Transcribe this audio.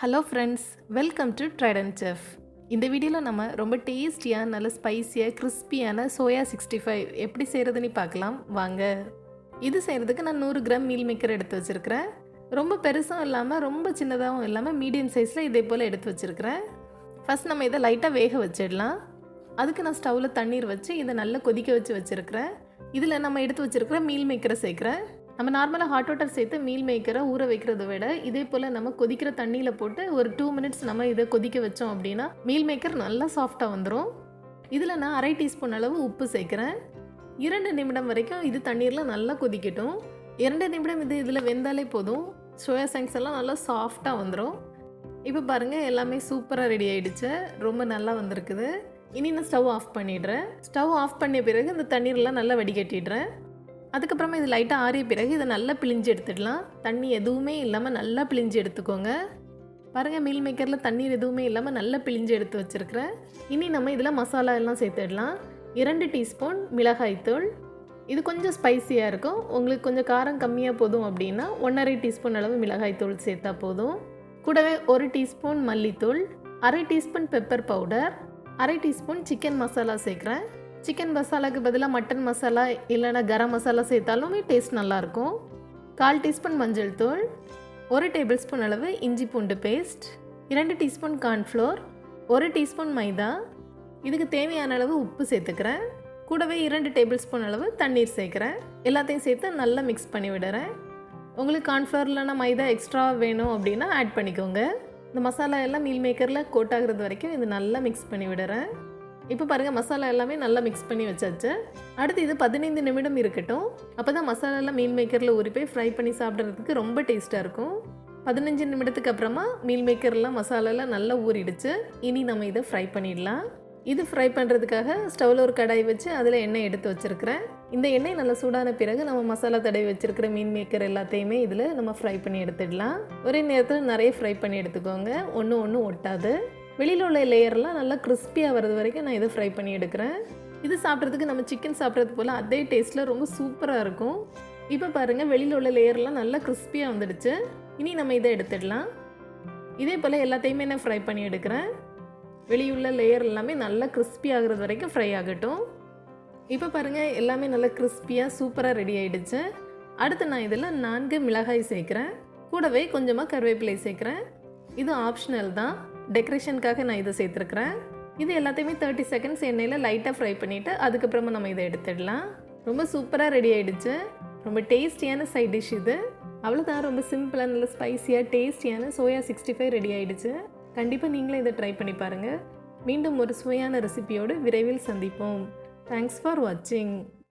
Hello friends, welcome to Trident chef. இந்த வீடியோவில் நம்ம ரொம்ப டேஸ்டியாக நல்ல ஸ்பைஸியாக கிறிஸ்பியான சோயா 65 எப்படி செய்கிறதுன்னு பார்க்கலாம் வாங்க. இது செய்கிறதுக்கு நான் 100 கிராம் மீல் மேக்கர் எடுத்து வச்சுருக்கிறேன். ரொம்ப பெருசும் இல்லாமல் ரொம்ப சின்னதாகவும் இல்லாமல் மீடியம் சைஸில் இதே போல் எடுத்து வச்சுருக்கிறேன். ஃபஸ்ட் நம்ம இதை லைட்டாக வேக வச்சிடலாம். அதுக்கு நான் ஸ்டவ்வில் தண்ணீர் வச்சு இதை நல்லா கொதிக்க வச்சு வச்சுருக்கிறேன். இதில் நம்ம எடுத்து வச்சுருக்கிற மீல் மேக்கரை சேர்க்குறேன். நம்ம நார்மலாக ஹாட் வாட்டர் சேர்த்து மீல் மேக்கரை ஊற வைக்கிறத விட இதே போல் நம்ம கொதிக்கிற தண்ணியில் போட்டு ஒரு 2 மினிட்ஸ் நம்ம இதை கொதிக்க வச்சோம் அப்படின்னா மீல் மேக்கர் நல்லா சாஃப்டாக வந்துடும். இதில் நான் 1/2 டீஸ்பூன் அளவு உப்பு சேர்க்குறேன். 2 நிமிடம் வரைக்கும் இது தண்ணீரில் நல்லா கொதிக்கட்டும். 2 நிமிடம் இதில் வெந்தாலே போதும். சோயா சங்க்ஸ் எல்லாம் நல்லா சாஃப்டாக வந்துடும். இப்போ பாருங்கள், எல்லாமே சூப்பராக ரெடி ஆகிடுச்சு. ரொம்ப நல்லா வந்திருக்குது. இனி நான் ஸ்டவ் ஆஃப் பண்ணிடுறேன். ஸ்டவ் ஆஃப் பண்ணிய பிறகு இந்த தண்ணீரெலாம் நல்லா வடிகட்டிடுறேன். அதுக்கப்புறமா இது லைட்டாக ஆறிய பிறகு இதை நல்லா பிழிஞ்சு எடுத்துடலாம். தண்ணி எதுவுமே இல்லாமல் நல்லா பிழிஞ்சு எடுத்துக்கோங்க. பாருங்கள், மீல் மேக்கரில் தண்ணீர் எதுவுமே இல்லாமல் நல்லா பிழிஞ்சு எடுத்து வச்சுருக்கிறேன். இனி நம்ம இதில் மசாலா எல்லாம் சேர்த்துடலாம். 2 டீஸ்பூன் மிளகாய்த்தூள். இது கொஞ்சம் ஸ்பைஸியாக இருக்கும். உங்களுக்கு கொஞ்சம் காரம் கம்மியாக போதும் அப்படின்னா 1/2 டீஸ்பூன் அளவு மிளகாய்த்தூள் சேர்த்தா போதும். கூடவே 1 டீஸ்பூன் மல்லித்தூள், 1/2 teaspoon pepper powder, 1/2 teaspoon chicken masala சேர்க்குறேன். சிக்கன் மசாலாவுக்கு பதிலாக மட்டன் மசாலா இல்லைனா கரம் மசாலா சேர்த்தாலுமே டேஸ்ட் நல்லாயிருக்கும். 1/4 டீஸ்பூன் மஞ்சள் தூள், 1 டேபிள் ஸ்பூன் அளவு இஞ்சி பூண்டு பேஸ்ட், 2 டீஸ்பூன் கார்ன்ஃப்ளோர், 1 டீஸ்பூன் மைதா. இதுக்கு தேவையான அளவு உப்பு சேர்த்துக்கிறேன். கூடவே 2 டேபிள் ஸ்பூன் அளவு தண்ணீர் சேர்க்குறேன். எல்லாத்தையும் சேர்த்து நல்லா மிக்ஸ் பண்ணி விடுறேன். உங்களுக்கு கார்ன்ஃப்ளோர் இல்லைனா மைதா எக்ஸ்ட்ரா வேணும் அப்படின்னா ஆட் பண்ணிக்கோங்க. இந்த மசாலா எல்லாம் மீல் மேக்கரில் கோட் ஆகுறது வரைக்கும் இது நல்லா மிக்ஸ் பண்ணி விடுறேன். இப்போ பாருங்கள், மசாலா எல்லாமே நல்லா மிக்ஸ் பண்ணி வச்சாச்சு. அடுத்து இது 15 நிமிடம் இருக்கட்டும். அப்போ தான் மசாலாலாம் மீல் மேக்கரில் ஊறி போய் ஃப்ரை பண்ணி சாப்பிட்றதுக்கு ரொம்ப டேஸ்ட்டாக இருக்கும். 15 நிமிடத்துக்கு அப்புறமா மீல் மேக்கர்லாம் மசாலாலாம் நல்லா ஊறிடுச்சு. இனி நம்ம இதை ஃப்ரை பண்ணிடலாம். இது ஃப்ரை பண்ணுறதுக்காக ஸ்டவ்வில் ஒரு கடாய் வச்சு அதில் எண்ணெய் எடுத்து வச்சுருக்கிறேன். இந்த எண்ணெய் நல்லா சூடான பிறகு நம்ம மசாலா தடவி வச்சுருக்கிற மீன் மேக்கர் எல்லாத்தையுமே இதில் நம்ம ஃப்ரை பண்ணி எடுத்துடலாம். ஒரே நேரத்தில் நிறைய ஃப்ரை பண்ணி எடுத்துக்கோங்க, ஒன்று ஒட்டாது. வெளியில் உள்ள லேயர்லாம் நல்லா கிறிஸ்பியாக வர்றது வரைக்கும் நான் இதை ஃப்ரை பண்ணி எடுக்கிறேன். இது சாப்பிட்றதுக்கு நம்ம சிக்கன் சாப்பிட்றது போல் அதே டேஸ்ட்டில் ரொம்ப சூப்பராக இருக்கும். இப்போ பாருங்கள், வெளியில் உள்ள லேயர்லாம் நல்லா கிறிஸ்பியாக வந்துடுச்சு. இனி நம்ம இதை எடுத்துடலாம். இதே போல் எல்லாத்தையுமே நான் ஃப்ரை பண்ணி எடுக்கிறேன். வெளியுள்ள லேயர் எல்லாமே நல்லா கிறிஸ்பி ஆகிறது வரைக்கும் ஃப்ரை ஆகட்டும். இப்போ பாருங்கள், எல்லாமே நல்லா கிறிஸ்பியாக சூப்பராக ரெடி ஆகிடுச்சு. அடுத்து நான் இதில் 4 மிளகாய் சேர்க்குறேன். கூடவே கொஞ்சமாக கருவேப்பிலை சேர்க்குறேன். இது ஆப்ஷனல் தான், டெக்கரேஷனுக்காக நான் இதை சேர்த்துருக்குறேன். இது எல்லாத்தையுமே 30 செகண்ட்ஸ் எண்ணெயில் லைட்டாக ஃப்ரை பண்ணிவிட்டு அதுக்கப்புறமா நம்ம இதை எடுத்துடலாம். ரொம்ப சூப்பராக ரெடி ஆகிடுச்சு. ரொம்ப டேஸ்டியான சைட் டிஷ் இது. அவ்வளோதான், ரொம்ப சிம்பிளாக நல்ல ஸ்பைஸியாக டேஸ்டியான சோயா 65 ரெடி ஆகிடுச்சு. கண்டிப்பாக நீங்களும் இதை ட்ரை பண்ணி பாருங்கள். மீண்டும் ஒரு சுவையான ரெசிபியோடு விரைவில் சந்திப்போம். தேங்க்ஸ் ஃபார் வாட்சிங்.